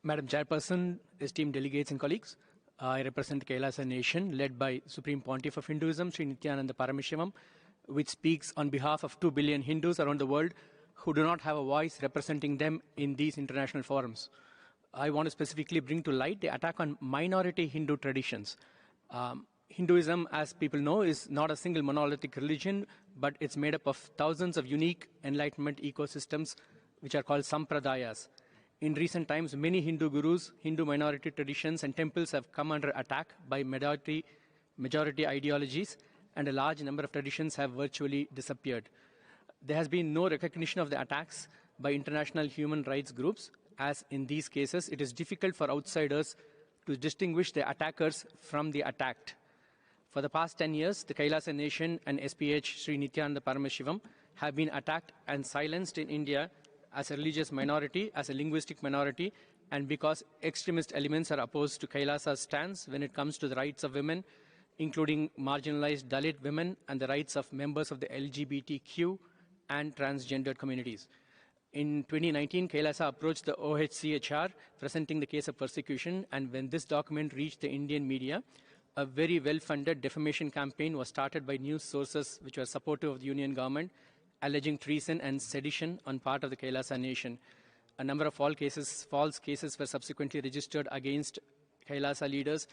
Madam Chairperson, esteemed delegates and colleagues, I represent Kailasa Nation led by Supreme Pontiff of Hinduism, Sri Nityananda Paramashivam, which speaks on behalf of 2 billion Hindus around the world who do not have a voice representing them in these international forums. I want to specifically bring to light the attack on minority Hindu traditions. Hinduism, as people know, is not a single monolithic religion, but it's made up of thousands of unique enlightenment ecosystems, which are called sampradayas. In recent times, many Hindu gurus, Hindu minority traditions, and temples have come under attack by majority ideologies, and a large number of traditions have virtually disappeared. There has been no recognition of the attacks by international human rights groups, as in these cases, it is difficult for outsiders to distinguish the attackers from the attacked. For the past 10 years, the Kailasa Nation and SPH Sri Nityananda Paramashivam have been attacked and silenced in India as a religious minority, as a linguistic minority, and because extremist elements are opposed to Kailasa's stance when it comes to the rights of women, including marginalized Dalit women and the rights of members of the LGBTQ and transgendered communities. In 2019, Kailasa approached the OHCHR presenting the case of persecution, and when this document reached the Indian media, a very well-funded defamation campaign was started by news sources which were supportive of the Union government, alleging treason and sedition on part of the Kailasa Nation. A number of false cases were subsequently registered against Kailasa leaders,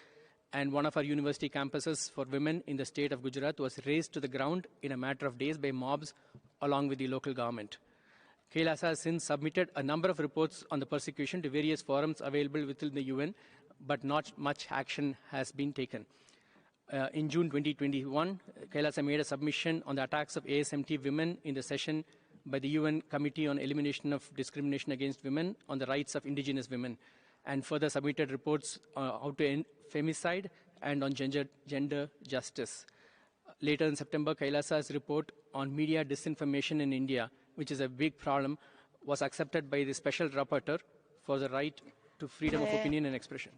and one of our university campuses for women in the state of Gujarat was razed to the ground in a matter of days by mobs along with the local government. Kailasa has since submitted a number of reports on the persecution to various forums available within the UN, but not much action has been taken. In June 2021, Kailasa made a submission on the attacks of ASMT women in the session by the UN Committee on Elimination of Discrimination Against Women on the rights of indigenous women, and further submitted reports how to end femicide and on gender justice. Later in September, Kailasa's report on media disinformation in India, which is a big problem, was accepted by the Special Rapporteur for the right to freedom of opinion and expression.